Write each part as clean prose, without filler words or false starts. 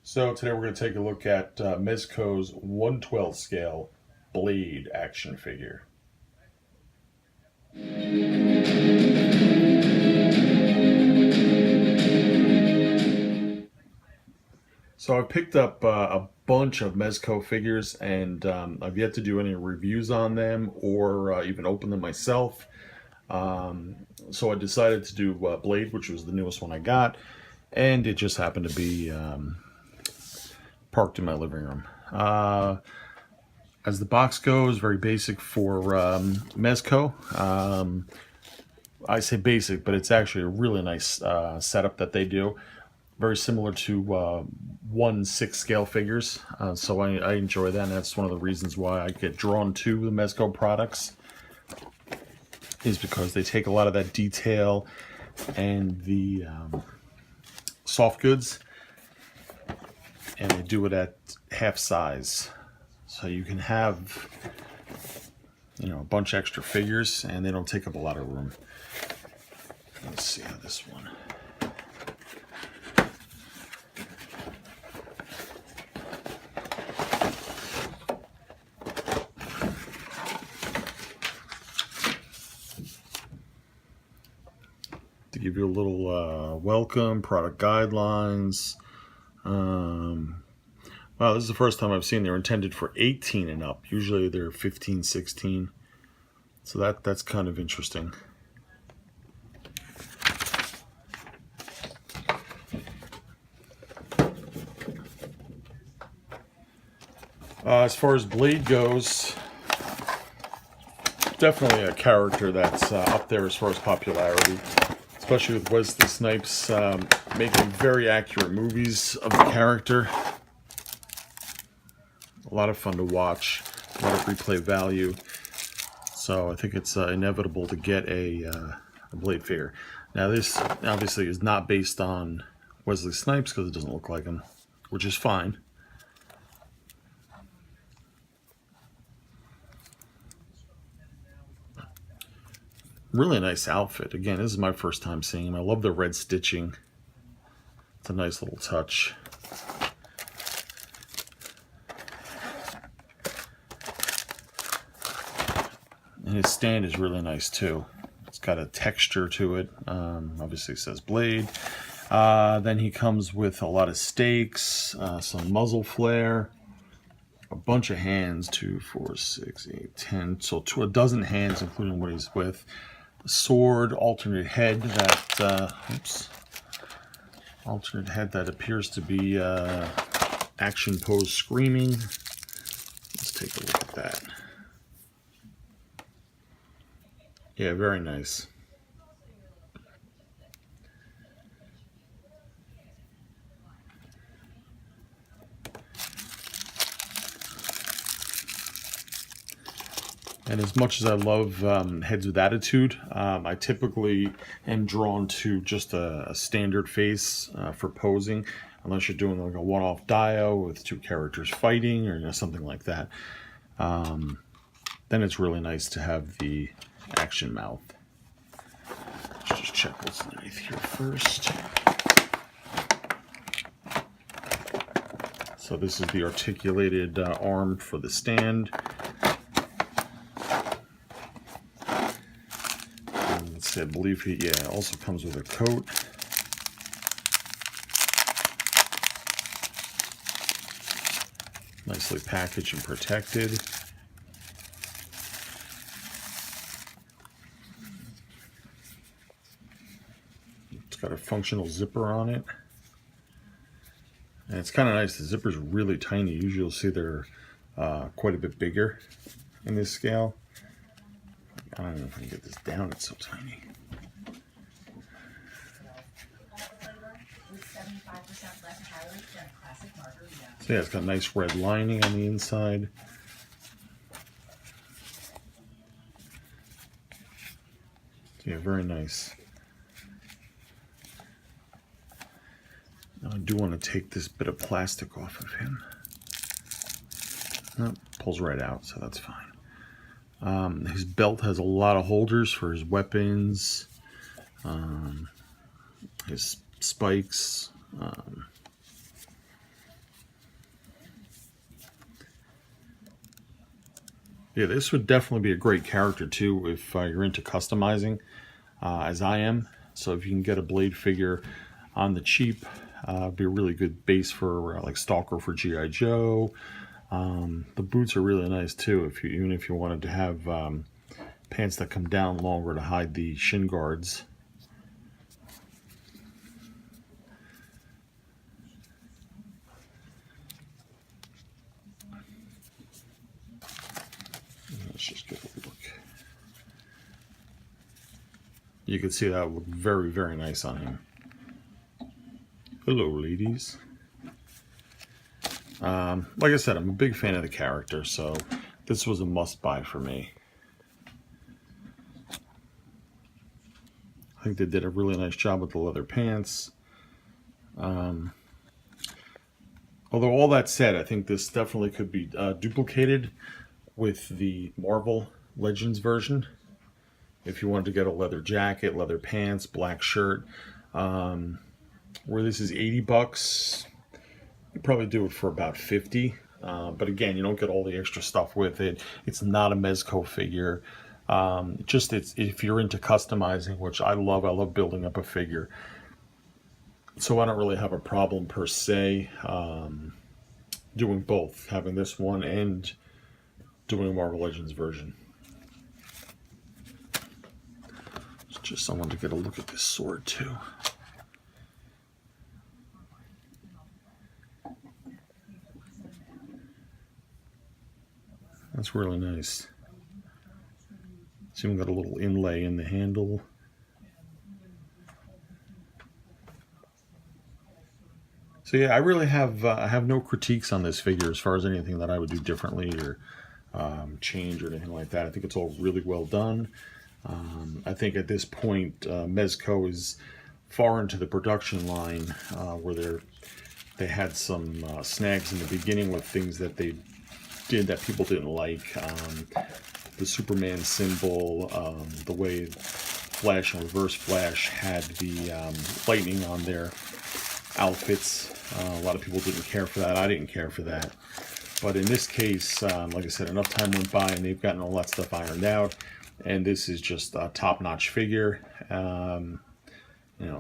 So today we're going to take a look at Mezco's 1/12 scale Blade action figure. So I picked up a bunch of Mezco figures, and I've yet to do any reviews on them or even open them myself. So I decided to do Blade, which was the newest one I got, and it just happened to be parked in my living room. As the box goes, very basic for Mezco. I say basic, but it's actually a really nice setup that they do. Very similar to 1/6 scale figures. So I enjoy that, and that's one of the reasons why I get drawn to the Mezco products, is because they take a lot of that detail and the soft goods, and they do it at half size. So you can have, a bunch of extra figures, and they don't take up a lot of room. Let's see how this one. To give you a little welcome, product guidelines. Wow, this is the first time I've seen they're intended for 18 and up. Usually they're 15, 16. So that's kind of interesting. As far as Blade goes, definitely a character that's up there as far as popularity, especially with Wesley Snipes making very accurate movies of the character. A lot of fun to watch, a lot of replay value. So I think it's inevitable to get a Blade figure. Now this obviously is not based on Wesley Snipes because it doesn't look like him, which is fine. Really nice outfit. Again, this is my first time seeing him. I love the red stitching. It's a nice little touch. And his stand is really nice too. It's got a texture to it. Obviously it says Blade. Then he comes with a lot of stakes, some muzzle flare, a bunch of hands, 2, 4, 6, 8, 10. So a dozen hands, including what he's with. The sword, alternate head that appears to be action pose screaming. Let's take a look at that. Yeah, very nice. And as much as I love heads with attitude, I typically am drawn to just a standard face for posing, unless you're doing like a one-off dio with two characters fighting or something like that. Then it's really nice to have the action mouth. Let's just check what's underneath here first. So this is the articulated arm for the stand. I believe he also comes with a coat. Nicely packaged and protected. It's got a functional zipper on it. And it's kind of nice. The zipper's really tiny. Usually you'll see they're quite a bit bigger in this scale. I don't know if I can get this down, it's so tiny. So yeah, it's got a nice red lining on the inside. Yeah, very nice. Now I do want to take this bit of plastic off of him. Nope, pulls right out, so that's fine. His belt has a lot of holders for his weapons, his spikes, Yeah, this would definitely be a great character too if you're into customizing, as I am. So if you can get a Blade figure on the cheap, it'd be a really good base for like Stalker for G.I. Joe. The boots are really nice too. Even if you wanted to have pants that come down longer to hide the shin guards. Let's just get a look. You can see that would look very, very nice on him. Hello, ladies. Like I said, I'm a big fan of the character, so this was a must-buy for me. I think they did a really nice job with the leather pants. Although all that said, I think this definitely could be duplicated with the Marvel Legends version. If you wanted to get a leather jacket, leather pants, black shirt, where this is $80, you probably do it for about 50. But again, you don't get all the extra stuff with it. It's not a Mezco figure. If you're into customizing, which I love building up a figure. So I don't really have a problem per se doing both, having this one and doing a Marvel Legends version. Just someone to get a look at this sword too. That's really nice. It's even got a little inlay in the handle. So yeah, I really have no critiques on this figure as far as anything that I would do differently or change or anything like that. I think it's all really well done. I think at this point, Mezco is far into the production line where they had some snags in the beginning with things that they did that people didn't like. The Superman symbol, the way Flash and Reverse Flash had the lightning on their outfits. A lot of people didn't care for that. I didn't care for that. But in this case, like I said, enough time went by and they've gotten all that stuff ironed out. And this is just a top-notch figure.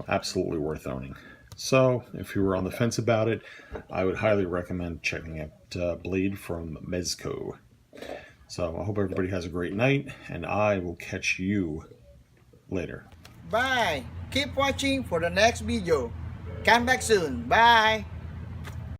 Absolutely worth owning. So, if you were on the fence about it, I would highly recommend checking out Blade from Mezco. So, I hope everybody has a great night, and I will catch you later. Bye. Keep watching for the next video. Come back soon. Bye.